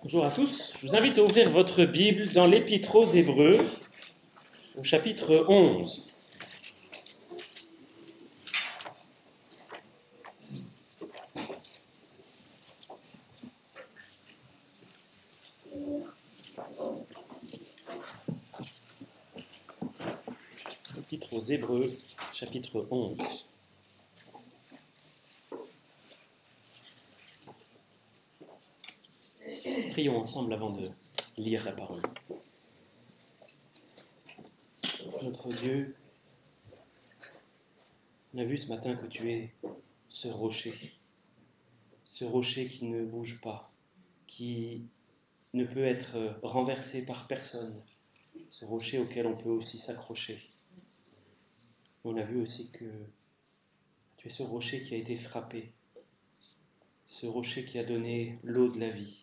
Bonjour à tous, je vous invite à ouvrir votre Bible dans l'Épître aux Hébreux, au chapitre 11. L'Épître aux Hébreux, chapitre 11. Prions ensemble avant de lire la parole. Notre Dieu, on a vu ce matin que tu es ce rocher qui ne bouge pas, qui ne peut être renversé par personne, ce rocher auquel on peut aussi s'accrocher. On a vu aussi que tu es ce rocher qui a été frappé, ce rocher qui a donné l'eau de la vie.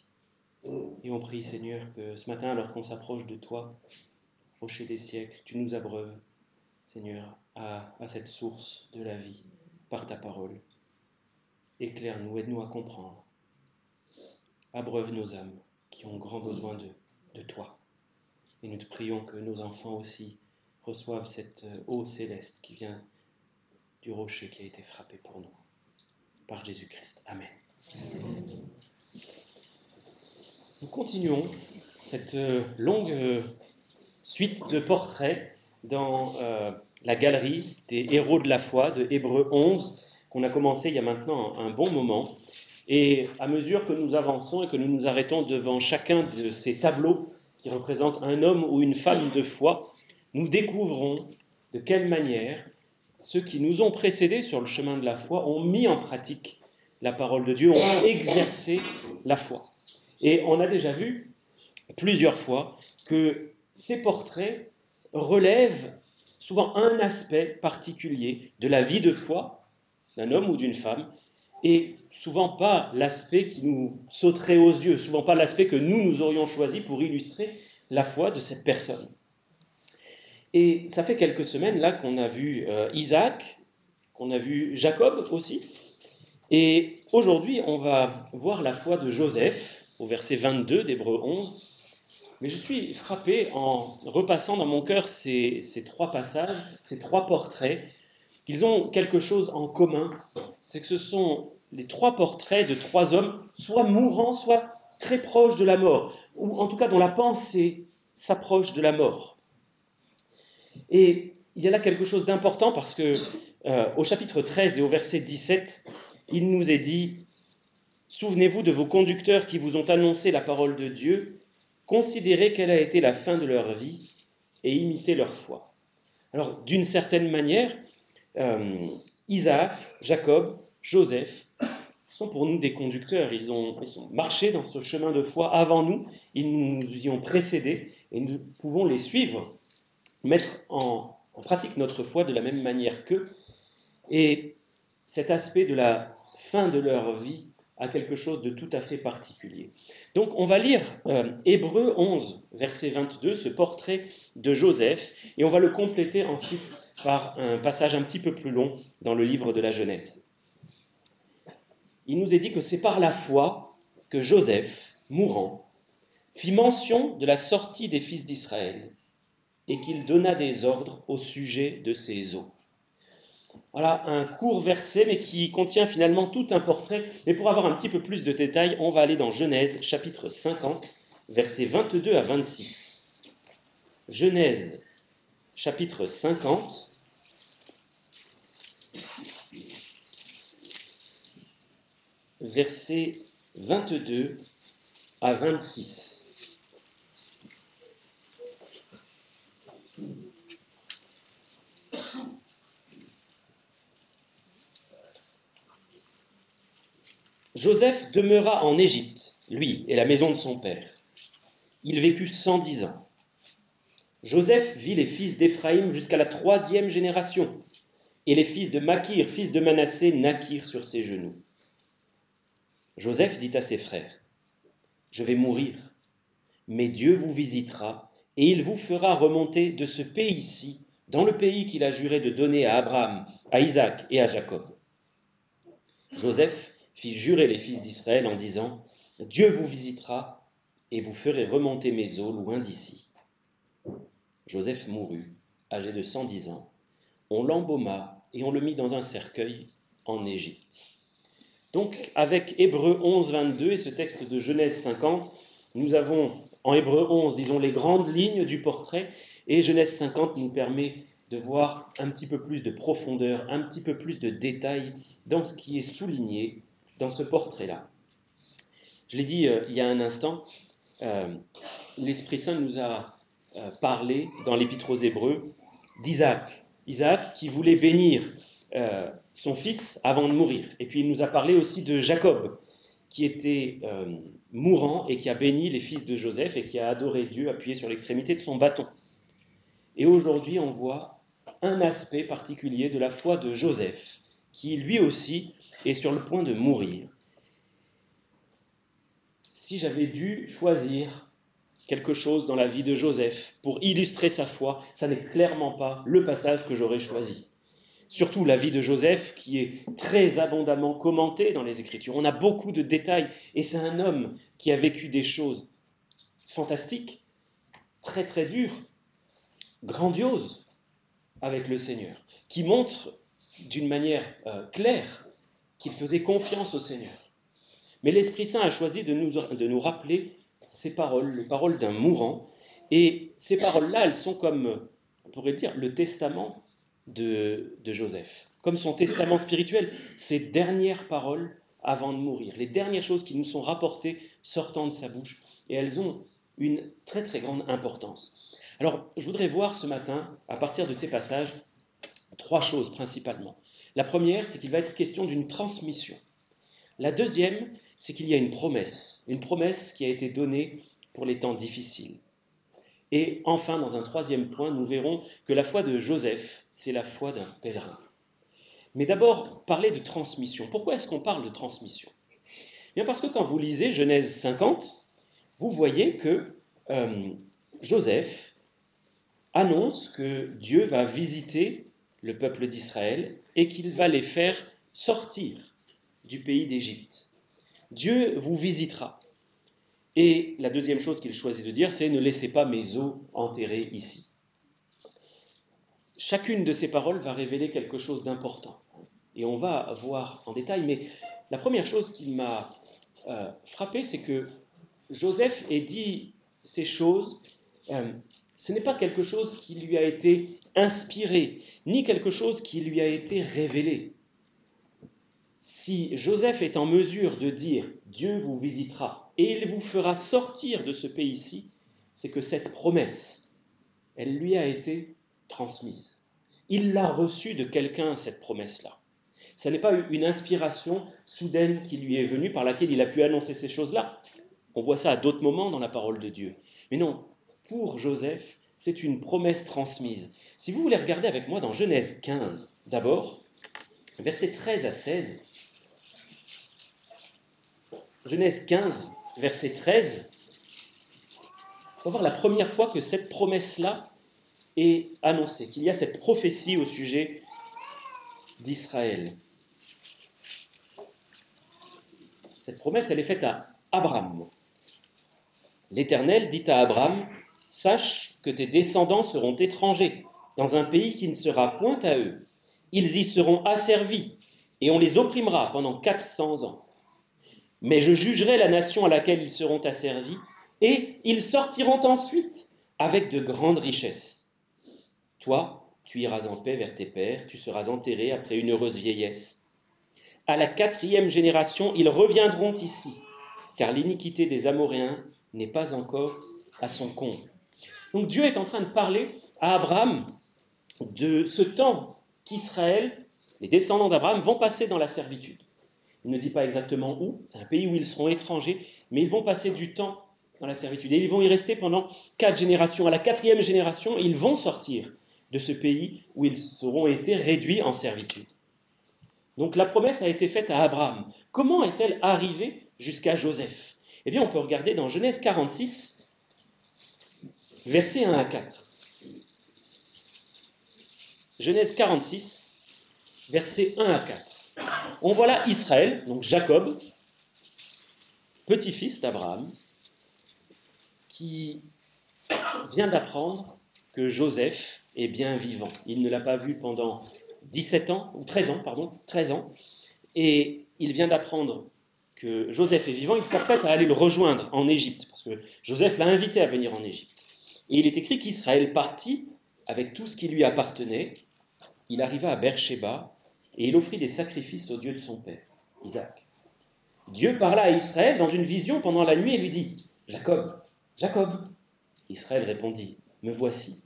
Et on prie, Seigneur, que ce matin, alors qu'on s'approche de toi, rocher des siècles, tu nous abreuves, Seigneur, à cette source de la vie par ta parole. Éclaire-nous, aide-nous à comprendre. Abreuve nos âmes qui ont grand besoin de toi. Et nous te prions que nos enfants aussi reçoivent cette eau céleste qui vient du rocher qui a été frappé pour nous. Par Jésus-Christ. Amen. Nous continuons cette longue suite de portraits dans la galerie des héros de la foi de Hébreux 11 qu'on a commencé il y a maintenant un bon moment. Et à mesure que nous avançons et que nous nous arrêtons devant chacun de ces tableaux qui représentent un homme ou une femme de foi, nous découvrons de quelle manière ceux qui nous ont précédés sur le chemin de la foi ont mis en pratique la parole de Dieu, ont exercé la foi. Et on a déjà vu plusieurs fois que ces portraits relèvent souvent un aspect particulier de la vie de foi d'un homme ou d'une femme, et souvent pas l'aspect qui nous sauterait aux yeux, souvent pas l'aspect que nous aurions choisi pour illustrer la foi de cette personne. Et ça fait quelques semaines là qu'on a vu Isaac, qu'on a vu Jacob aussi, et aujourd'hui on va voir la foi de Joseph, au verset 22 d'Hébreux 11. Mais je suis frappé en repassant dans mon cœur ces trois passages, ces trois portraits, qu'ils ont quelque chose en commun, c'est que ce sont les trois portraits de trois hommes, soit mourants, soit très proches de la mort, ou en tout cas dont la pensée s'approche de la mort. Et il y a là quelque chose d'important parce que au chapitre 13 et au verset 17, il nous est dit « Souvenez-vous de vos conducteurs qui vous ont annoncé la parole de Dieu, considérez quelle a été la fin de leur vie et imitez leur foi. » Alors, d'une certaine manière, Isaac, Jacob, Joseph sont pour nous des conducteurs. Ils ont marché dans ce chemin de foi avant nous, ils nous y ont précédés et nous pouvons les suivre, mettre en pratique notre foi de la même manière qu'eux. Et cet aspect de la fin de leur vie a quelque chose de tout à fait particulier. Donc on va lire Hébreux 11, verset 22, ce portrait de Joseph, et on va le compléter ensuite par un passage un petit peu plus long dans le livre de la Genèse. Il nous est dit que c'est par la foi que Joseph, mourant, fit mention de la sortie des fils d'Israël et qu'il donna des ordres au sujet de ses os. Voilà un court verset, mais qui contient finalement tout un portrait. Mais pour avoir un petit peu plus de détails, on va aller dans Genèse, chapitre 50, versets 22 à 26. Genèse, chapitre 50, versets 22 à 26. Joseph demeura en Égypte, lui et la maison de son père. Il vécut 110 ans. Joseph vit les fils d'Éphraïm jusqu'à la 3e génération, et les fils de Makir, fils de Manassé, naquirent sur ses genoux. Joseph dit à ses frères, « Je vais mourir, mais Dieu vous visitera, et il vous fera remonter de ce pays-ci, dans le pays qu'il a juré de donner à Abraham, à Isaac et à Jacob. » Joseph fit jurer les fils d'Israël en disant « Dieu vous visitera et vous ferez remonter mes eaux loin d'ici. » Joseph mourut, âgé de 110 ans. On l'embauma et on le mit dans un cercueil en Égypte. Donc, avec Hébreux 11, 22 et ce texte de Genèse 50, nous avons en Hébreux 11, disons, les grandes lignes du portrait, et Genèse 50 nous permet de voir un petit peu plus de profondeur, un petit peu plus de détails dans ce qui est souligné dans ce portrait-là. Je l'ai dit il y a un instant, l'Esprit Saint nous a parlé dans l'Épître aux Hébreux d'Isaac. Isaac qui voulait bénir son fils avant de mourir. Et puis il nous a parlé aussi de Jacob, qui était mourant et qui a béni les fils de Joseph et qui a adoré Dieu appuyé sur l'extrémité de son bâton. Et aujourd'hui, on voit un aspect particulier de la foi de Joseph, qui lui aussi est sur le point de mourir. Si j'avais dû choisir quelque chose dans la vie de Joseph pour illustrer sa foi, ça n'est clairement pas le passage que j'aurais choisi. Surtout la vie de Joseph qui est très abondamment commentée dans les Écritures. On a beaucoup de détails et c'est un homme qui a vécu des choses fantastiques, très très dures, grandioses avec le Seigneur, qui montre d'une manière claire qu'il faisait confiance au Seigneur. Mais l'Esprit Saint a choisi de nous rappeler ces paroles, les paroles d'un mourant, et ces paroles-là, elles sont comme, on pourrait dire, le testament de Joseph, comme son testament spirituel, ses dernières paroles avant de mourir, les dernières choses qui nous sont rapportées sortant de sa bouche, et elles ont une très très grande importance. Alors, je voudrais voir ce matin, à partir de ces passages, 3 choses principalement. La première, c'est qu'il va être question d'une transmission. La deuxième, c'est qu'il y a une promesse qui a été donnée pour les temps difficiles. Et enfin, dans un troisième point, nous verrons que la foi de Joseph, c'est la foi d'un pèlerin. Mais d'abord, parler de transmission. Pourquoi est-ce qu'on parle de transmission ? Bien parce que quand vous lisez Genèse 50, vous voyez que Joseph annonce que Dieu va visiter le peuple d'Israël et qu'il va les faire sortir du pays d'Égypte. Dieu vous visitera. Et la deuxième chose qu'il choisit de dire, c'est « Ne laissez pas mes os enterrés ici ». Chacune de ces paroles va révéler quelque chose d'important. Et on va voir en détail, mais la première chose qui m'a frappé, c'est que Joseph ait dit ces choses, ce n'est pas quelque chose qui lui a été inspiré, ni quelque chose qui lui a été révélé. Si Joseph est en mesure de dire « Dieu vous visitera et il vous fera sortir de ce pays-ci », c'est que cette promesse, elle lui a été transmise. Il l'a reçue de quelqu'un, cette promesse-là. Ce n'est pas une inspiration soudaine qui lui est venue par laquelle il a pu annoncer ces choses-là. On voit ça à d'autres moments dans la parole de Dieu. Mais non, pour Joseph, c'est une promesse transmise. Si vous voulez regarder avec moi dans Genèse 15, d'abord, versets 13 à 16, Genèse 15, verset 13, on va voir la première fois que cette promesse-là est annoncée, qu'il y a cette prophétie au sujet d'Israël. Cette promesse, elle est faite à Abraham. L'Éternel dit à Abraham, « Sache que tes descendants seront étrangers dans un pays qui ne sera point à eux. Ils y seront asservis et on les opprimera pendant 400 ans. Mais je jugerai la nation à laquelle ils seront asservis, et ils sortiront ensuite avec de grandes richesses. Toi, tu iras en paix vers tes pères, tu seras enterré après une heureuse vieillesse. À la 4e génération, ils reviendront ici, car l'iniquité des Amoréens n'est pas encore à son comble. » Donc Dieu est en train de parler à Abraham de ce temps qu'Israël, les descendants d'Abraham, vont passer dans la servitude. Il ne dit pas exactement où, c'est un pays où ils seront étrangers, mais ils vont passer du temps dans la servitude. Et ils vont y rester pendant 4 générations. À la 4e génération, ils vont sortir de ce pays où ils auront été réduits en servitude. Donc la promesse a été faite à Abraham. Comment est-elle arrivée jusqu'à Joseph ? Eh bien, on peut regarder dans Genèse 46, versets 1 à 4. Genèse 46, versets 1 à 4. On voit là Israël, donc Jacob, petit-fils d'Abraham, qui vient d'apprendre que Joseph est bien vivant. Il ne l'a pas vu pendant 17 ans, ou 13 ans, pardon, 13 ans, et il vient d'apprendre que Joseph est vivant. Il s'apprête à aller le rejoindre en Égypte, parce que Joseph l'a invité à venir en Égypte. Et il est écrit qu'Israël partit avec tout ce qui lui appartenait. Il arriva à Beersheba et il offrit des sacrifices au Dieu de son père, Isaac. Dieu parla à Israël dans une vision pendant la nuit et lui dit « Jacob, Jacob !» Israël répondit « Me voici !»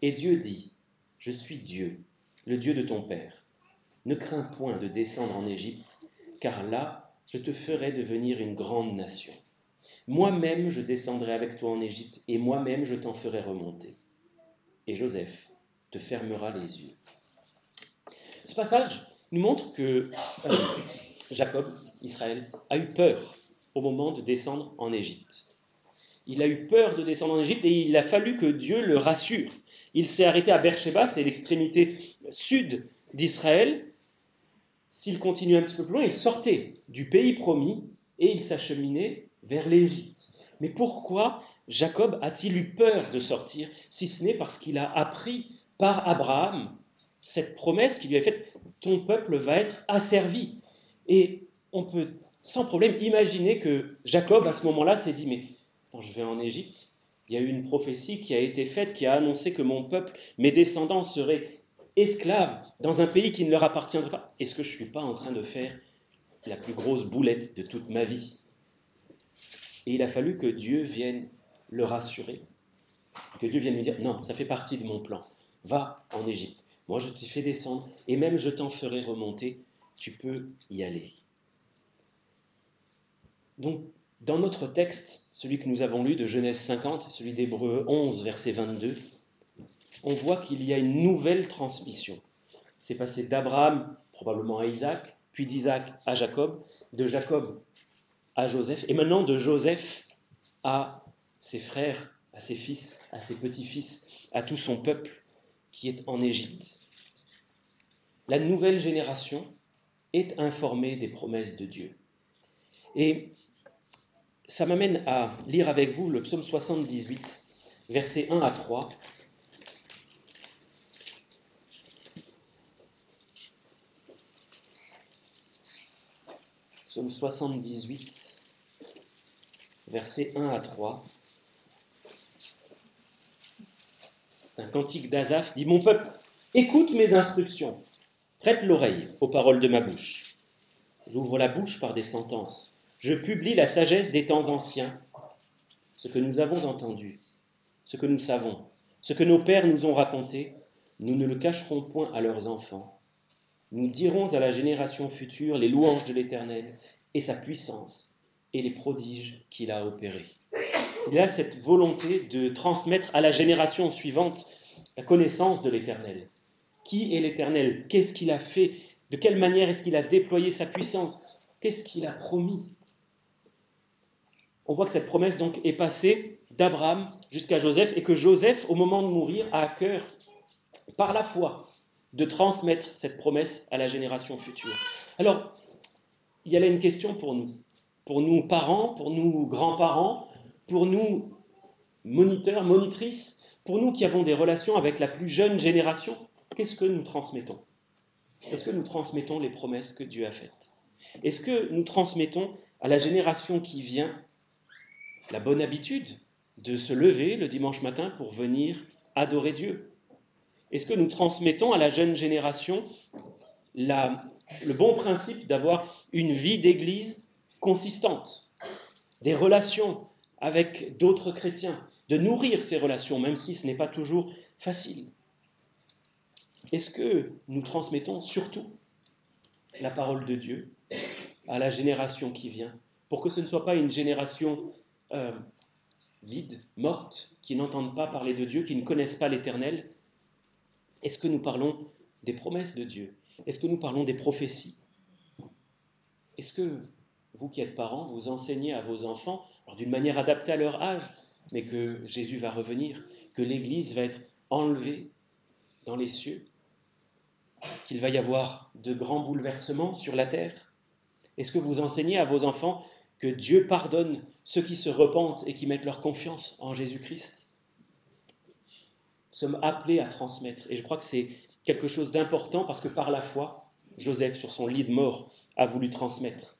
Et Dieu dit « Je suis Dieu, le Dieu de ton père. Ne crains point de descendre en Égypte, car là, je te ferai devenir une grande nation. Moi-même, je descendrai avec toi en Égypte, et moi-même, je t'en ferai remonter. Et Joseph te fermera les yeux. » Ce passage nous montre que Jacob, Israël, a eu peur au moment de descendre en Égypte. Il a eu peur de descendre en Égypte et il a fallu que Dieu le rassure. Il s'est arrêté à Beersheba, c'est l'extrémité sud d'Israël. S'il continue un petit peu plus loin, il sortait du pays promis et il s'acheminait vers l'Égypte. Mais pourquoi Jacob a-t-il eu peur de sortir, si ce n'est parce qu'il a appris par Abraham cette promesse qui lui a faite « Ton peuple va être asservi ». Et on peut sans problème imaginer que Jacob, à ce moment-là, s'est dit « Mais quand je vais en Égypte, il y a eu une prophétie qui a été faite, qui a annoncé que mon peuple, mes descendants seraient esclaves dans un pays qui ne leur appartiendrait pas. Est-ce que je ne suis pas en train de faire la plus grosse boulette de toute ma vie ?» Et il a fallu que Dieu vienne le rassurer, que Dieu vienne lui dire « Non, ça fait partie de mon plan. Va en Égypte. Moi, je t'ai fait descendre et même je t'en ferai remonter. Tu peux y aller. » Donc, dans notre texte, celui que nous avons lu de Genèse 50, celui d'Hébreux 11, verset 22, on voit qu'il y a une nouvelle transmission. C'est passé d'Abraham, probablement à Isaac, puis d'Isaac à Jacob, de Jacob à Joseph, et maintenant de Joseph à ses frères, à ses fils, à ses petits-fils, à tout son peuple qui est en Égypte. La nouvelle génération est informée des promesses de Dieu. Et ça m'amène à lire avec vous le psaume 78, versets 1 à 3. Psaume 78, versets 1 à 3. C'est un cantique d'Asaph, dit « Mon peuple, écoute mes instructions, prête l'oreille aux paroles de ma bouche. J'ouvre la bouche par des sentences, je publie la sagesse des temps anciens, ce que nous avons entendu, ce que nous savons, ce que nos pères nous ont raconté, nous ne le cacherons point à leurs enfants. Nous dirons à la génération future les louanges de l'Éternel et sa puissance et les prodiges qu'il a opérés. » Il y a cette volonté de transmettre à la génération suivante la connaissance de l'Éternel. Qui est l'Éternel? Qu'est-ce qu'il a fait? De quelle manière est-ce qu'il a déployé sa puissance? Qu'est-ce qu'il a promis? On voit que cette promesse donc est passée d'Abraham jusqu'à Joseph et que Joseph, au moment de mourir, a à cœur, par la foi, de transmettre cette promesse à la génération future. Alors, il y a là une question pour nous parents, pour nous grands-parents, pour nous moniteurs, monitrices, pour nous qui avons des relations avec la plus jeune génération. Qu'est-ce que nous transmettons? Est-ce que nous transmettons les promesses que Dieu a faites? Est-ce que nous transmettons à la génération qui vient la bonne habitude de se lever le dimanche matin pour venir adorer Dieu? Est-ce que nous transmettons à la jeune génération le bon principe d'avoir une vie d'église consistante, des relations avec d'autres chrétiens, de nourrir ces relations, même si ce n'est pas toujours facile? Est-ce que nous transmettons surtout la parole de Dieu à la génération qui vient, pour que ce ne soit pas une génération vide, morte, qui n'entendent pas parler de Dieu, qui ne connaissent pas l'Éternel? Est-ce que nous parlons des promesses de Dieu? Est-ce que nous parlons des prophéties? Est-ce que vous qui êtes parents, vous enseignez à vos enfants, alors d'une manière adaptée à leur âge, mais que Jésus va revenir, que l'Église va être enlevée dans les cieux, qu'il va y avoir de grands bouleversements sur la terre? Est-ce que vous enseignez à vos enfants que Dieu pardonne ceux qui se repentent et qui mettent leur confiance en Jésus-Christ. Nous sommes appelés à transmettre. Et je crois que c'est quelque chose d'important parce que par la foi, Joseph, sur son lit de mort, a voulu transmettre.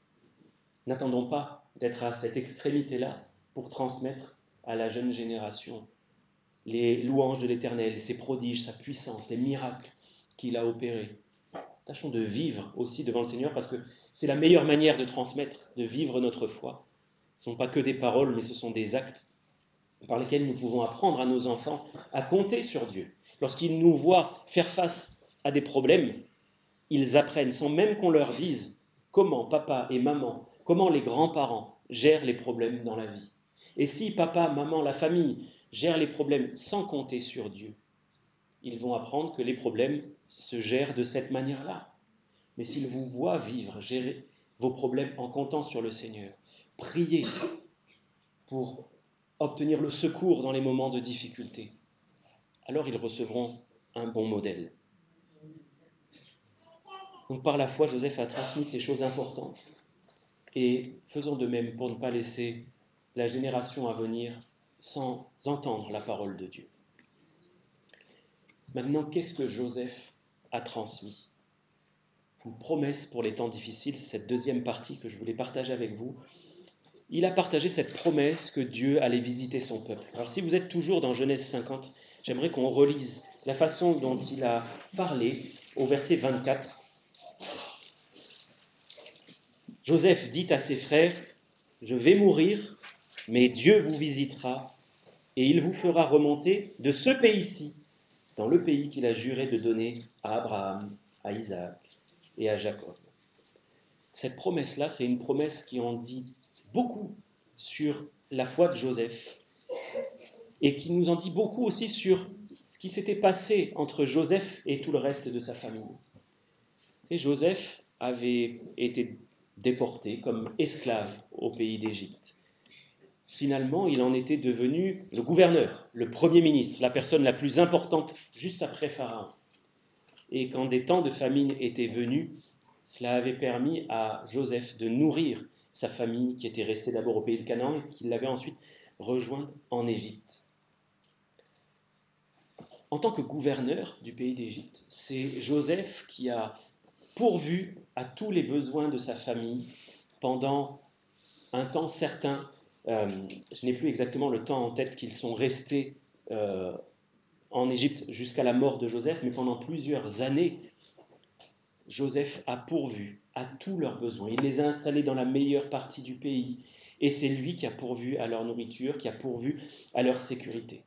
N'attendons pas d'être à cette extrémité-là pour transmettre à la jeune génération les louanges de l'Éternel, ses prodiges, sa puissance, les miracles qu'il a opérés. Tâchons de vivre aussi devant le Seigneur parce que c'est la meilleure manière de transmettre, de vivre notre foi. Ce ne sont pas que des paroles, mais ce sont des actes par lesquels nous pouvons apprendre à nos enfants à compter sur Dieu. Lorsqu'ils nous voient faire face à des problèmes, ils apprennent sans même qu'on leur dise comment papa et maman, comment les grands-parents gèrent les problèmes dans la vie. Et si papa, maman, la famille gèrent les problèmes sans compter sur Dieu, ils vont apprendre que les problèmes se gèrent de cette manière-là. Mais s'ils vous voient vivre, gérer vos problèmes en comptant sur le Seigneur, priez pour obtenir le secours dans les moments de difficulté, alors ils recevront un bon modèle. Donc par la foi, Joseph a transmis ces choses importantes. Et faisons de même pour ne pas laisser la génération à venir sans entendre la parole de Dieu. Maintenant, qu'est-ce que Joseph a transmis? Une promesse pour les temps difficiles, c'est cette deuxième partie que je voulais partager avec vous. Il a partagé cette promesse que Dieu allait visiter son peuple. Alors si vous êtes toujours dans Genèse 50, j'aimerais qu'on relise la façon dont il a parlé au verset 24. Joseph dit à ses frères, « Je vais mourir, mais Dieu vous visitera et il vous fera remonter de ce pays-ci, dans le pays qu'il a juré de donner à Abraham, à Isaac et à Jacob. » Cette promesse-là, c'est une promesse qui en dit beaucoup sur la foi de Joseph et qui nous en dit beaucoup aussi sur ce qui s'était passé entre Joseph et tout le reste de sa famille. Et Joseph avait été déporté comme esclave au pays d'Égypte. Finalement, il en était devenu le gouverneur, le premier ministre, la personne la plus importante juste après Pharaon. Et quand des temps de famine étaient venus, cela avait permis à Joseph de nourrir sa famille qui était restée d'abord au pays de Canaan et qui l'avait ensuite rejointe en Égypte. En tant que gouverneur du pays d'Égypte, c'est Joseph qui a pourvu à tous les besoins de sa famille pendant un temps certain. Je n'ai plus exactement le temps en tête qu'ils sont restés en Égypte jusqu'à la mort de Joseph, mais pendant plusieurs années, Joseph a pourvu à tous leurs besoins. Il les a installés dans la meilleure partie du pays et c'est lui qui a pourvu à leur nourriture, qui a pourvu à leur sécurité.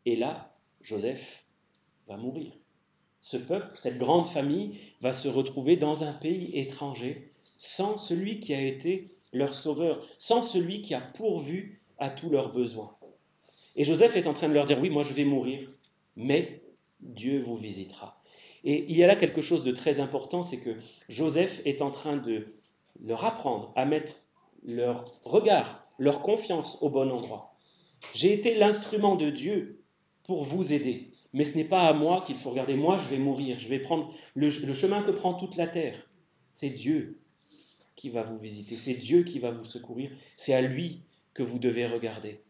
Et là, Joseph va mourir. Ce peuple, cette grande famille, va se retrouver dans un pays étranger sans celui qui a été leur sauveur, sans celui qui a pourvu à tous leurs besoins. Et Joseph est en train de leur dire, oui, moi je vais mourir, mais Dieu vous visitera. Et il y a là quelque chose de très important, c'est que Joseph est en train de leur apprendre à mettre leur regard, leur confiance au bon endroit. J'ai été l'instrument de Dieu pour vous aider, mais ce n'est pas à moi qu'il faut regarder. Moi, je vais mourir, je vais prendre le chemin que prend toute la terre. C'est Dieu qui va vous visiter, c'est Dieu qui va vous secourir, c'est à lui que vous devez regarder.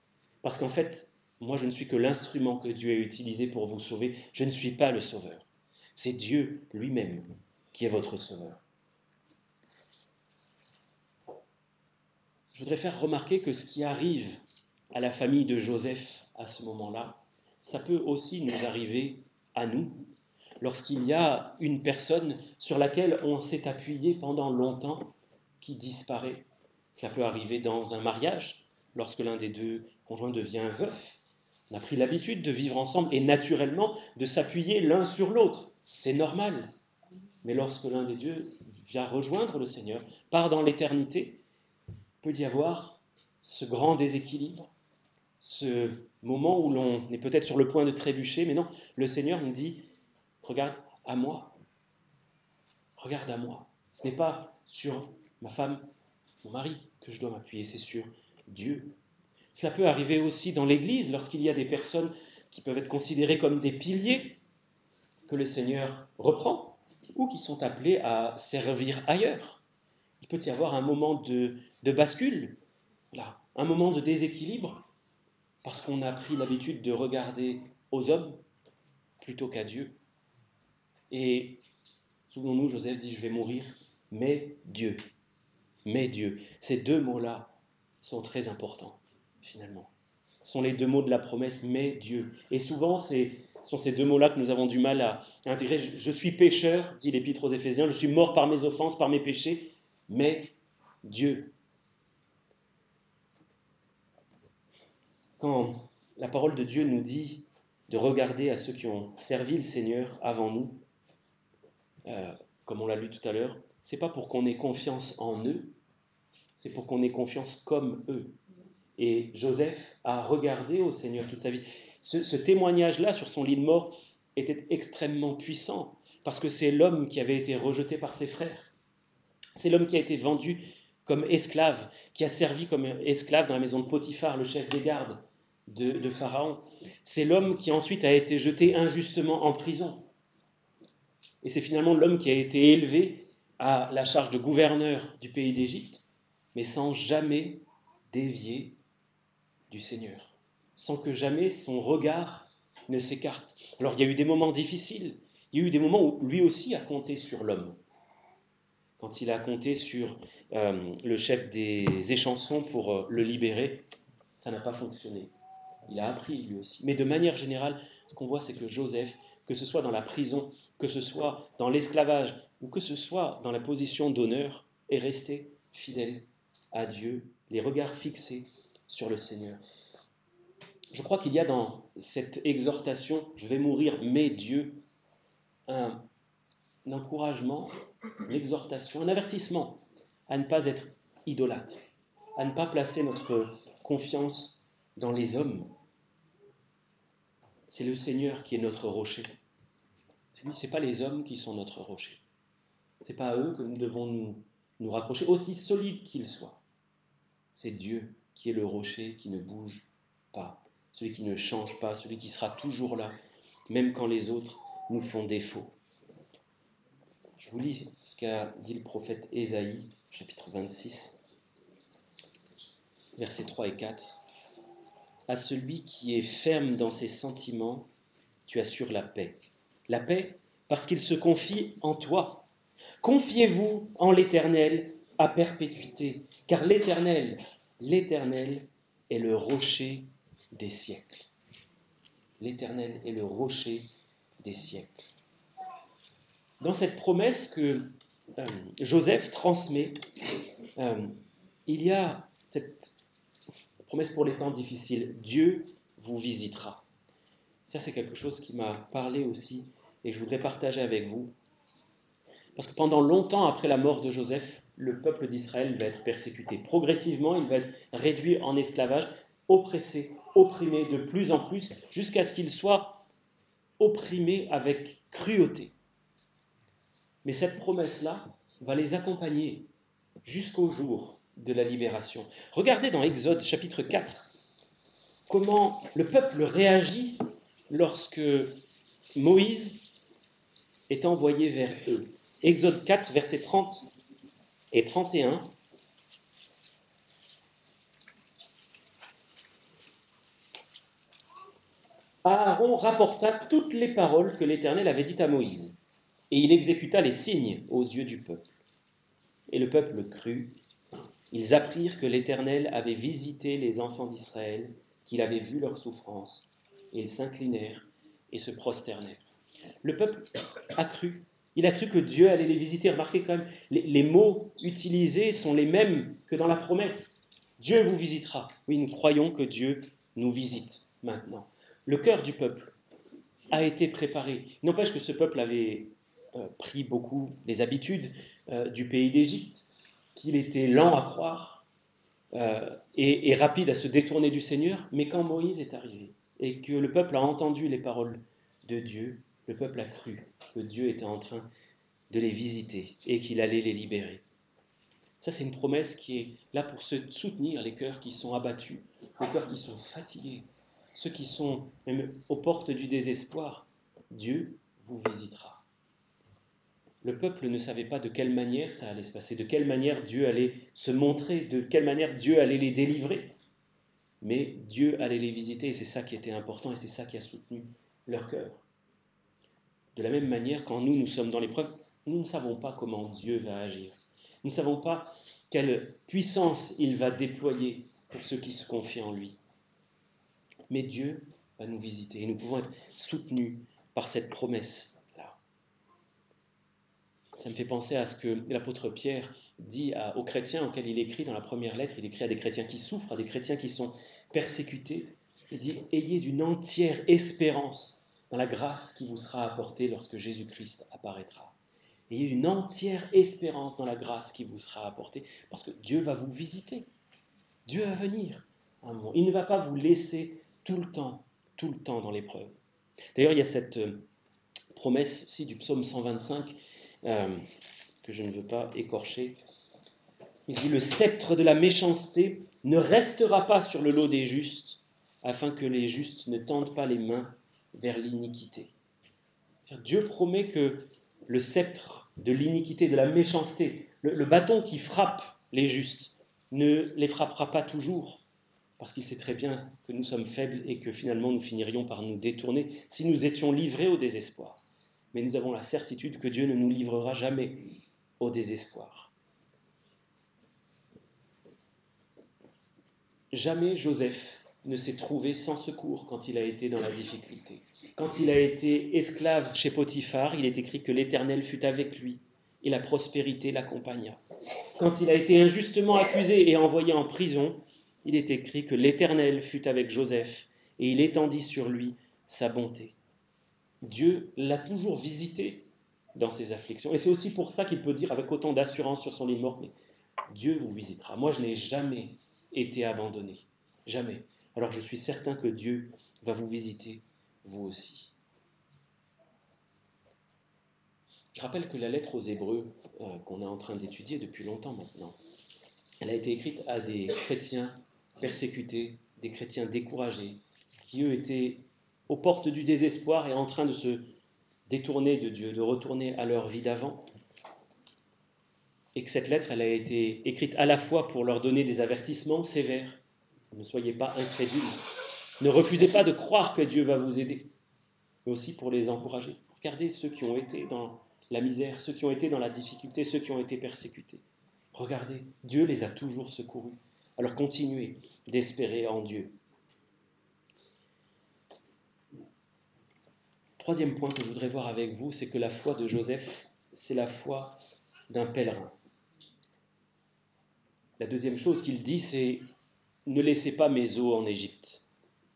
Parce qu'en fait, moi, je ne suis que l'instrument que Dieu a utilisé pour vous sauver, je ne suis pas le sauveur. C'est Dieu lui-même qui est votre sauveur. Je voudrais faire remarquer que ce qui arrive à la famille de Joseph à ce moment-là, ça peut aussi nous arriver à nous, lorsqu'il y a une personne sur laquelle on s'est appuyé pendant longtemps qui disparaît. Cela peut arriver dans un mariage, lorsque l'un des deux conjoints devient veuf. On a pris l'habitude de vivre ensemble et naturellement de s'appuyer l'un sur l'autre. C'est normal. Mais lorsque l'un des deux vient rejoindre le Seigneur, part dans l'éternité, peut y avoir ce grand déséquilibre, ce moment où l'on est peut-être sur le point de trébucher, mais non, le Seigneur nous dit, regarde à moi, regarde à moi. Ce n'est pas sur ma femme, mon mari que je dois m'appuyer, c'est sur Dieu. Cela peut arriver aussi dans l'Église, lorsqu'il y a des personnes qui peuvent être considérées comme des piliers, que le Seigneur reprend, ou qui sont appelés à servir ailleurs. il peut y avoir un moment de bascule, voilà, un moment de déséquilibre, parce qu'on a pris l'habitude de regarder aux hommes plutôt qu'à Dieu. Et souvenons-nous, Joseph dit, je vais mourir, mais Dieu. Mais Dieu. Ces deux mots-là sont très importants, finalement. Ce sont les deux mots de la promesse, mais Dieu. Et souvent, ce sont ces deux mots-là que nous avons du mal à intégrer. Je suis pécheur, dit l'Épître aux Éphésiens, je suis mort par mes offenses, par mes péchés, mais Dieu. Quand la parole de Dieu nous dit de regarder à ceux qui ont servi le Seigneur avant nous, comme on l'a lu tout à l'heure, c'est pas pour qu'on ait confiance en eux, c'est pour qu'on ait confiance comme eux. Et Joseph a regardé au Seigneur toute sa vie. Ce témoignage-là sur son lit de mort était extrêmement puissant, parce que c'est l'homme qui avait été rejeté par ses frères. C'est l'homme qui a été vendu comme esclave, qui a servi comme esclave dans la maison de Potiphar, le chef des gardes de Pharaon. C'est l'homme qui ensuite a été jeté injustement en prison. Et c'est finalement l'homme qui a été élevé à la charge de gouverneur du pays d'Égypte, mais sans jamais dévier du Seigneur, sans que jamais son regard ne s'écarte. Alors il y a eu des moments difficiles, il y a eu des moments où lui aussi a compté sur l'homme. Quand il a compté sur le chef des échansons pour le libérer, ça n'a pas fonctionné. Il a appris lui aussi. Mais de manière générale, ce qu'on voit, c'est que Joseph, que ce soit dans la prison, que ce soit dans l'esclavage, ou que ce soit dans la position d'honneur, est resté fidèle à Dieu, les regards fixés sur le Seigneur. Je crois qu'il y a dans cette exhortation, je vais mourir, mais Dieu, un encouragement, une exhortation, un avertissement à ne pas être idolâtre, à ne pas placer notre confiance dans les hommes. C'est le Seigneur qui est notre rocher. Ce n'est pas les hommes qui sont notre rocher. Ce n'est pas à eux que nous devons nous raccrocher, aussi solides qu'ils soient. C'est Dieu qui est le rocher qui ne bouge pas, celui qui ne change pas, celui qui sera toujours là, même quand les autres nous font défaut. Je vous lis ce qu'a dit le prophète Ésaïe, chapitre 26, versets 3 et 4. À celui qui est ferme dans ses sentiments, tu assures la paix. La paix parce qu'il se confie en toi. Confiez-vous en l'Éternel à perpétuité, car l'Éternel est le rocher des siècles. L'Éternel est le rocher des siècles. Dans cette promesse que Joseph transmet, il y a cette promesse pour les temps difficiles. Dieu vous visitera. Ça, c'est quelque chose qui m'a parlé aussi et que je voudrais partager avec vous. Parce que pendant longtemps après la mort de Joseph, le peuple d'Israël va être persécuté. Progressivement, il va être réduit en esclavage, oppressé, opprimé de plus en plus, jusqu'à ce qu'il soit opprimé avec cruauté. Mais cette promesse-là va les accompagner jusqu'au jour de la libération. Regardez dans Exode chapitre 4 comment le peuple réagit lorsque Moïse est envoyé vers eux. Exode 4, versets 30 et 31. Aaron rapporta toutes les paroles que l'Éternel avait dites à Moïse, et il exécuta les signes aux yeux du peuple. Et le peuple crut. Ils apprirent que l'Éternel avait visité les enfants d'Israël, qu'il avait vu leurs souffrances, et ils s'inclinèrent et se prosternèrent. Le peuple a cru. Il a cru que Dieu allait les visiter. Remarquez quand même, les mots utilisés sont les mêmes que dans la promesse. Dieu vous visitera. Oui, nous croyons que Dieu nous visite maintenant. Le cœur du peuple a été préparé. Il n'empêche que ce peuple avait pris beaucoup des habitudes du pays d'Égypte, qu'il était lent à croire et rapide à se détourner du Seigneur. Mais quand Moïse est arrivé et que le peuple a entendu les paroles de Dieu, le peuple a cru que Dieu était en train de les visiter et qu'il allait les libérer. Ça, c'est une promesse qui est là pour soutenir les cœurs qui sont abattus, les cœurs qui sont fatigués, ceux qui sont même aux portes du désespoir. Dieu vous visitera. Le peuple ne savait pas de quelle manière ça allait se passer, de quelle manière Dieu allait se montrer, de quelle manière Dieu allait les délivrer. Mais Dieu allait les visiter et c'est ça qui était important et c'est ça qui a soutenu leur cœur. De la même manière, quand nous sommes dans l'épreuve, nous ne savons pas comment Dieu va agir. Nous ne savons pas quelle puissance il va déployer pour ceux qui se confient en lui. Mais Dieu va nous visiter et nous pouvons être soutenus par cette promesse-là. Ça me fait penser à ce que l'apôtre Pierre dit aux chrétiens auxquels il écrit dans la première lettre. Il écrit à des chrétiens qui souffrent, à des chrétiens qui sont persécutés. Il dit « Ayez une entière espérance dans la grâce qui vous sera apportée lorsque Jésus-Christ apparaîtra. » Ayez une entière espérance dans la grâce qui vous sera apportée parce que Dieu va vous visiter. Dieu va venir. Il ne va pas vous laisser tout le temps dans l'épreuve. D'ailleurs, il y a cette promesse aussi du psaume 125 que je ne veux pas écorcher. Il dit « Le sceptre de la méchanceté ne restera pas sur le lot des justes, afin que les justes ne tendent pas les mains vers l'iniquité. » Dieu promet que le sceptre de l'iniquité, de la méchanceté, le bâton qui frappe les justes, ne les frappera pas toujours, parce qu'il sait très bien que nous sommes faibles et que finalement nous finirions par nous détourner si nous étions livrés au désespoir. Mais nous avons la certitude que Dieu ne nous livrera jamais au désespoir. Jamais Joseph ne s'est trouvé sans secours quand il a été dans la difficulté. Quand il a été esclave chez Potiphar, il est écrit que l'Éternel fut avec lui et la prospérité l'accompagna. Quand il a été injustement accusé et envoyé en prison, il est écrit que l'Éternel fut avec Joseph et il étendit sur lui sa bonté. Dieu l'a toujours visité dans ses afflictions. Et c'est aussi pour ça qu'il peut dire avec autant d'assurance sur son lit de mort, mais Dieu vous visitera. Moi, je n'ai jamais été abandonné. Jamais. Alors je suis certain que Dieu va vous visiter, vous aussi. Je rappelle que la lettre aux Hébreux, qu'on est en train d'étudier depuis longtemps maintenant, elle a été écrite à des chrétiens persécutés, des chrétiens découragés, qui eux étaient aux portes du désespoir et en train de se détourner de Dieu, de retourner à leur vie d'avant. Et que cette lettre, elle a été écrite à la fois pour leur donner des avertissements sévères. Ne soyez pas incrédules. Ne refusez pas de croire que Dieu va vous aider. Mais aussi pour les encourager. Regardez ceux qui ont été dans la misère, ceux qui ont été dans la difficulté, ceux qui ont été persécutés. Regardez, Dieu les a toujours secourus. Alors continuez d'espérer en Dieu. Troisième point que je voudrais voir avec vous, c'est que la foi de Joseph, c'est la foi d'un pèlerin. La deuxième chose qu'il dit, c'est « Ne laissez pas mes os en Égypte.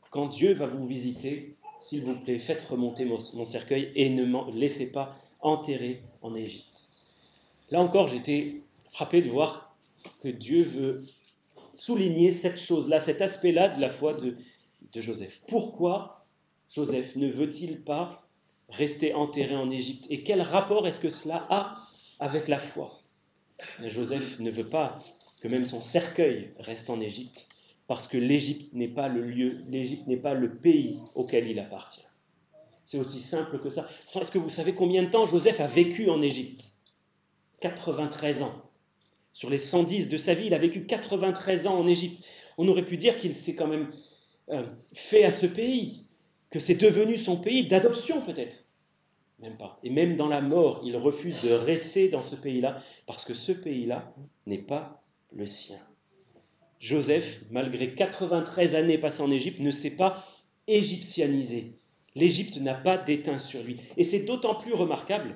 Quand Dieu va vous visiter, s'il vous plaît, faites remonter mon cercueil et ne m'en laissez pas enterrer en Égypte. » Là encore, j'étais frappé de voir que Dieu veut souligner cette chose-là, cet aspect-là de la foi de Joseph. Pourquoi Joseph ne veut-il pas rester enterré en Égypte? Et quel rapport est-ce que cela a avec la foi? Joseph ne veut pas que même son cercueil reste en Égypte, parce que l'Égypte n'est pas le lieu, l'Égypte n'est pas le pays auquel il appartient. C'est aussi simple que ça. Est-ce que vous savez combien de temps Joseph a vécu en Égypte? 93 ans. Sur les 110 de sa vie, il a vécu 93 ans en Égypte. On aurait pu dire qu'il s'est quand même fait à ce pays, que c'est devenu son pays d'adoption peut-être. Même pas. Et même dans la mort, il refuse de rester dans ce pays-là, parce que ce pays-là n'est pas le sien. Joseph, malgré 93 années passées en Égypte, ne s'est pas égyptianisé. L'Égypte n'a pas déteint sur lui. Et c'est d'autant plus remarquable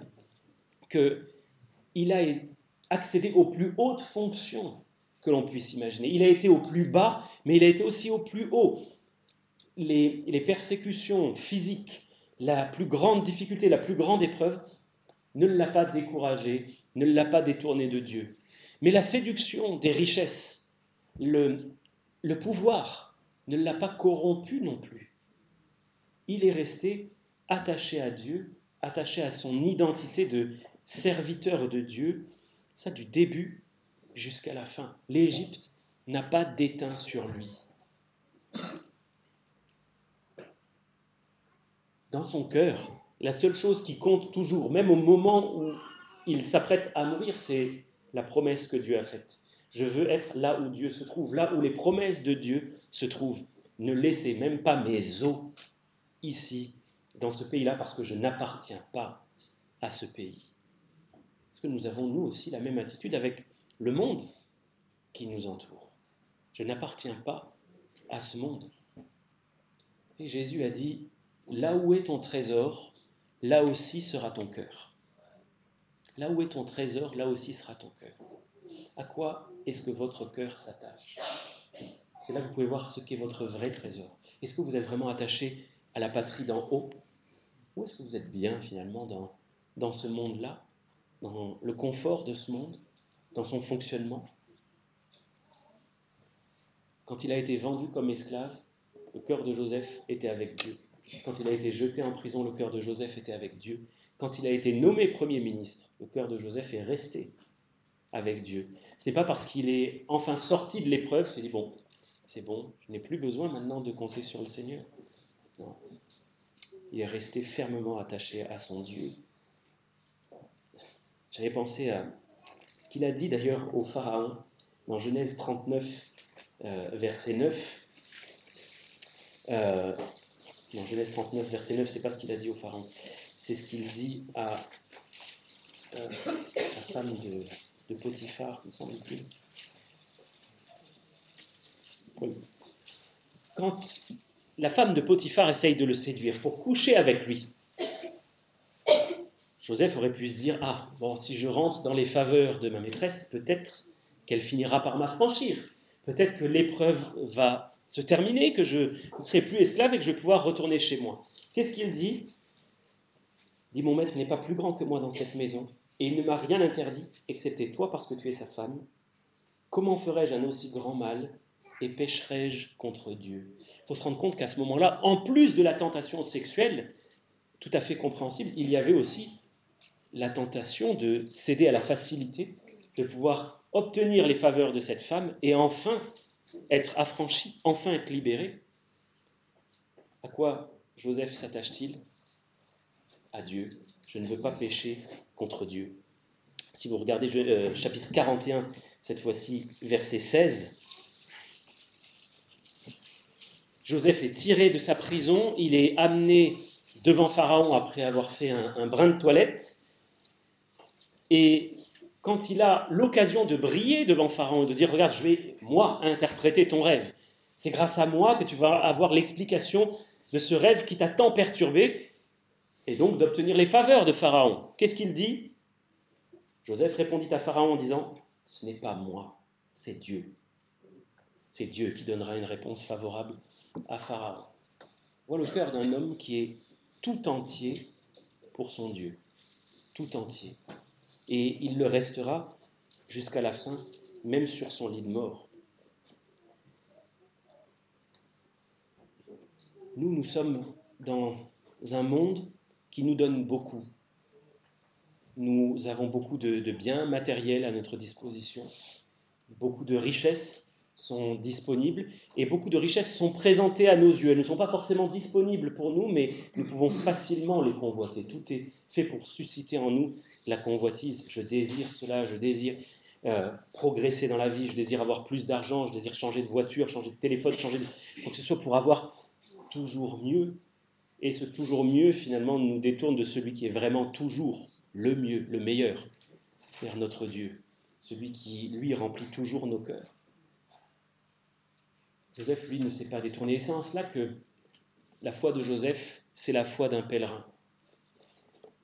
qu'il a accédé aux plus hautes fonctions que l'on puisse imaginer. Il a été au plus bas, mais il a été aussi au plus haut. Les persécutions physiques, la plus grande difficulté, la plus grande épreuve, ne l'a pas découragé, ne l'a pas détourné de Dieu. Mais la séduction des richesses, le pouvoir, ne l'a pas corrompu non plus. Il est resté attaché à Dieu, attaché à son identité de serviteur de Dieu, ça du début jusqu'à la fin. L'Égypte n'a pas déteint sur lui. Dans son cœur, la seule chose qui compte toujours, même au moment où il s'apprête à mourir, c'est la promesse que Dieu a faite. Je veux être là où Dieu se trouve, là où les promesses de Dieu se trouvent. Ne laissez même pas mes os ici, dans ce pays-là, parce que je n'appartiens pas à ce pays. Est-ce que nous avons, nous aussi, la même attitude avec le monde qui nous entoure? Je n'appartiens pas à ce monde. Et Jésus a dit, là où est ton trésor, là aussi sera ton cœur. Là où est ton trésor, là aussi sera ton cœur. À quoi est-ce que votre cœur s'attache? C'est là que vous pouvez voir ce qu'est votre vrai trésor. Est-ce que vous êtes vraiment attaché à la patrie d'en haut? Ou est-ce que vous êtes bien finalement dans ce monde-là, dans le confort de ce monde, dans son fonctionnement? Quand il a été vendu comme esclave, le cœur de Joseph était avec Dieu. Quand il a été jeté en prison, le cœur de Joseph était avec Dieu. Quand il a été nommé Premier ministre, le cœur de Joseph est resté avec Dieu. Ce n'est pas parce qu'il est enfin sorti de l'épreuve, il s'est dit, bon, c'est bon, je n'ai plus besoin maintenant de compter sur le Seigneur. Non. Il est resté fermement attaché à son Dieu. J'avais pensé à ce qu'il a dit d'ailleurs au Pharaon dans Genèse 39, verset 9. Dans Genèse 39, verset 9, c'est pas ce qu'il a dit au Pharaon, c'est ce qu'il dit à la femme de Potiphar, me semble-t-il. Oui. Quand la femme de Potiphar essaye de le séduire pour coucher avec lui, Joseph aurait pu se dire, ah, bon, si je rentre dans les faveurs de ma maîtresse, peut-être qu'elle finira par m'affranchir. Peut-être que l'épreuve va se terminer, que je ne serai plus esclave et que je vais pouvoir retourner chez moi. Qu'est-ce qu'il dit? Il dit, mon maître n'est pas plus grand que moi dans cette maison, et il ne m'a rien interdit, excepté toi parce que tu es sa femme. Comment ferais-je un aussi grand mal et pécherais-je contre Dieu? Il faut se rendre compte qu'à ce moment-là, en plus de la tentation sexuelle, tout à fait compréhensible, il y avait aussi la tentation de céder à la facilité, de pouvoir obtenir les faveurs de cette femme et enfin être affranchi, enfin être libéré. À quoi Joseph s'attache-t-il? À Dieu. Je ne veux pas pécher contre Dieu. Si vous regardez chapitre 41, cette fois-ci verset 16, Joseph est tiré de sa prison, il est amené devant Pharaon après avoir fait un brin de toilette, et quand il a l'occasion de briller devant Pharaon et de dire, regarde, je vais, moi, interpréter ton rêve, c'est grâce à moi que tu vas avoir l'explication de ce rêve qui t'a tant perturbé, et donc d'obtenir les faveurs de Pharaon. Qu'est-ce qu'il dit? Joseph répondit à Pharaon en disant, ce n'est pas moi, c'est Dieu. C'est Dieu qui donnera une réponse favorable à Pharaon. Voilà le cœur d'un homme qui est tout entier pour son Dieu, tout entier. Et il le restera jusqu'à la fin, même sur son lit de mort. Nous sommes dans un monde qui nous donne beaucoup. Nous avons beaucoup de biens matériels à notre disposition, beaucoup de richesses sont disponibles et beaucoup de richesses sont présentées à nos yeux. Elles ne sont pas forcément disponibles pour nous, mais nous pouvons facilement les convoiter. Tout est fait pour susciter en nous la convoitise. Je désire cela, je désire progresser dans la vie, je désire avoir plus d'argent, je désire changer de voiture, changer de téléphone, changer de quoi que ce soit pour avoir toujours mieux. Et ce toujours mieux, finalement, nous détourne de celui qui est vraiment toujours le mieux, le meilleur, vers notre Dieu, celui qui, lui, remplit toujours nos cœurs. Joseph, lui, ne s'est pas détourné. Et c'est en cela que la foi de Joseph, c'est la foi d'un pèlerin.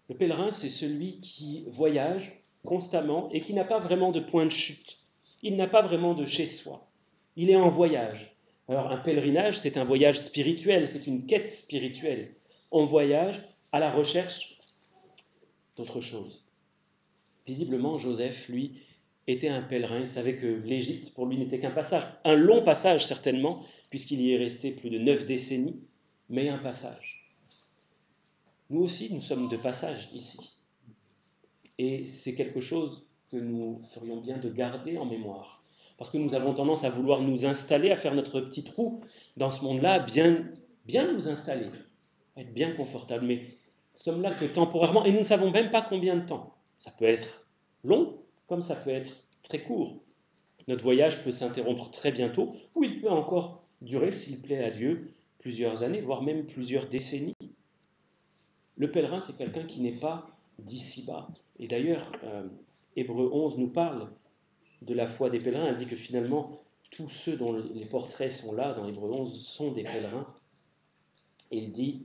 Le pèlerin, c'est celui qui voyage constamment et qui n'a pas vraiment de point de chute. Il n'a pas vraiment de chez soi. Il est en voyage. Alors, un pèlerinage, c'est un voyage spirituel, c'est une quête spirituelle. On voyage à la recherche d'autre chose. Visiblement, Joseph, lui, était un pèlerin. Il savait que l'Égypte, pour lui, n'était qu'un passage. Un long passage, certainement, puisqu'il y est resté plus de 9 décennies, mais un passage. Nous aussi, nous sommes de passage ici. Et c'est quelque chose que nous ferions bien de garder en mémoire. Parce que nous avons tendance à vouloir nous installer, à faire notre petit trou dans ce monde-là, bien nous installer, être bien confortable. Mais nous sommes là que temporairement, et nous ne savons même pas combien de temps. Ça peut être long, comme ça peut être très court. Notre voyage peut s'interrompre très bientôt, ou il peut encore durer, s'il plaît à Dieu, plusieurs années, voire même plusieurs décennies. Le pèlerin, c'est quelqu'un qui n'est pas d'ici-bas. Et d'ailleurs, Hébreux 11 nous parle de la foi des pèlerins. Elle dit que finalement, tous ceux dont les portraits sont là, dans Hébreux 11, sont des pèlerins. Et il dit,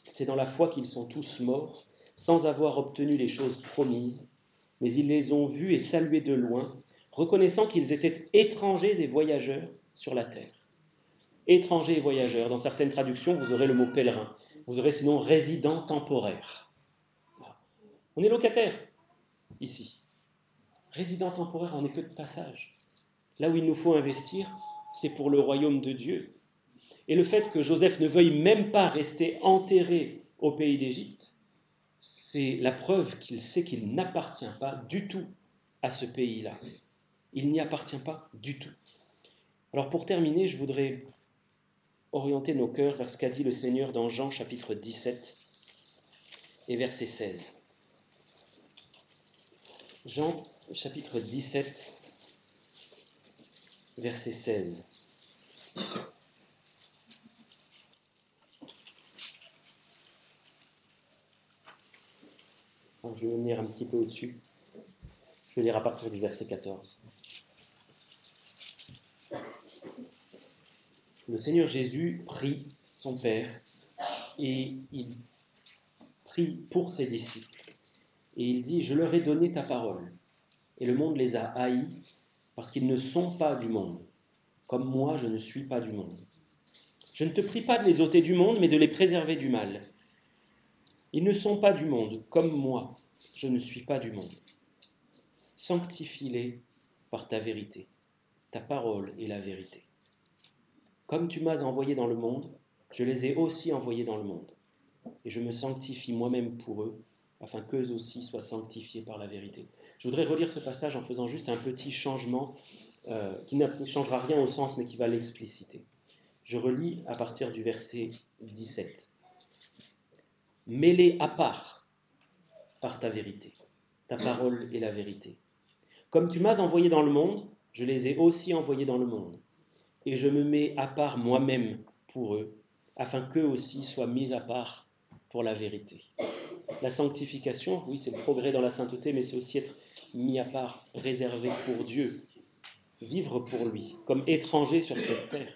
c'est dans la foi qu'ils sont tous morts, sans avoir obtenu les choses promises, mais ils les ont vus et salués de loin, reconnaissant qu'ils étaient étrangers et voyageurs sur la terre. Étrangers et voyageurs. Dans certaines traductions, vous aurez le mot pèlerin. Vous aurez sinon résident temporaire. On est locataire ici. Résident temporaire, on n'est que de passage. Là où il nous faut investir, c'est pour le royaume de Dieu. Et le fait que Joseph ne veuille même pas rester enterré au pays d'Égypte, c'est la preuve qu'il sait qu'il n'appartient pas du tout à ce pays-là. Il n'y appartient pas du tout. Alors pour terminer, je voudrais orienter nos cœurs vers ce qu'a dit le Seigneur dans Jean chapitre 17 et verset 16. Jean chapitre 17, verset 16. Alors, je vais venir un petit peu au-dessus. Je vais lire à partir du verset 14. Le Seigneur Jésus prie son Père et il prie pour ses disciples. Et il dit, je leur ai donné ta parole. Et le monde les a haïs parce qu'ils ne sont pas du monde, comme moi je ne suis pas du monde. Je ne te prie pas de les ôter du monde, mais de les préserver du mal. Ils ne sont pas du monde, comme moi je ne suis pas du monde. Sanctifie-les par ta vérité. Ta parole est la vérité. Comme tu m'as envoyé dans le monde, je les ai aussi envoyés dans le monde. Et je me sanctifie moi-même pour eux, afin qu'eux aussi soient sanctifiés par la vérité. Je voudrais relire ce passage en faisant juste un petit changement qui ne changera rien au sens, mais qui va l'expliciter. Je relis à partir du verset 17. Mets-les à part par ta vérité. Ta parole est la vérité. Comme tu m'as envoyé dans le monde, je les ai aussi envoyés dans le monde. Et je me mets à part moi-même pour eux, afin qu'eux aussi soient mis à part pour la vérité. La sanctification, oui, c'est le progrès dans la sainteté, mais c'est aussi être mis à part, réservé pour Dieu, vivre pour lui, comme étranger sur cette terre.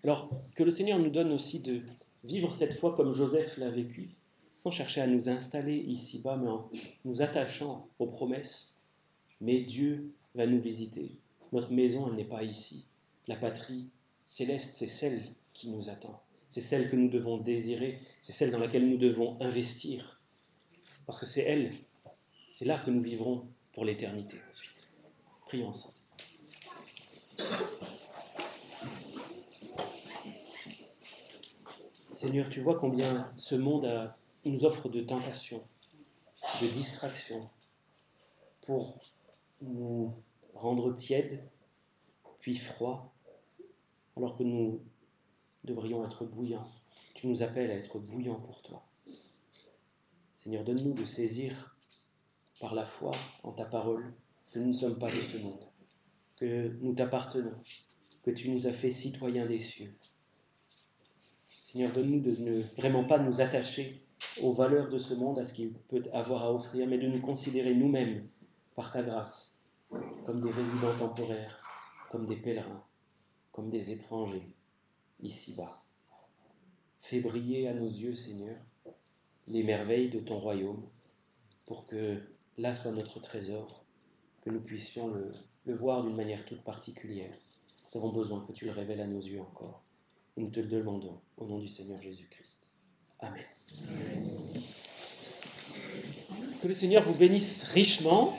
Alors, que le Seigneur nous donne aussi de vivre cette foi comme Joseph l'a vécu, sans chercher à nous installer ici-bas, mais en nous attachant aux promesses. Mais Dieu va nous visiter. Notre maison, elle n'est pas ici. La patrie céleste, c'est celle qui nous attend. C'est celle que nous devons désirer. C'est celle dans laquelle nous devons investir. Parce que c'est elle, c'est là que nous vivrons pour l'éternité ensuite. Prions ensemble. Seigneur, tu vois combien ce monde nous offre de tentations, de distractions, pour nous rendre tièdes, puis froids, alors que nous devrions être bouillants. Tu nous appelles à être bouillants pour toi. Seigneur, donne-nous de saisir par la foi en ta parole que nous ne sommes pas de ce monde, que nous t'appartenons, que tu nous as fait citoyens des cieux. Seigneur, donne-nous de ne vraiment pas nous attacher aux valeurs de ce monde, à ce qu'il peut avoir à offrir, mais de nous considérer nous-mêmes, par ta grâce, comme des résidents temporaires, comme des pèlerins, comme des étrangers, ici-bas. Fais briller à nos yeux, Seigneur, les merveilles de ton royaume, pour que là soit notre trésor, que nous puissions le voir d'une manière toute particulière. Nous avons besoin que tu le révèles à nos yeux encore. Et nous te le demandons au nom du Seigneur Jésus-Christ. Amen. Que le Seigneur vous bénisse richement.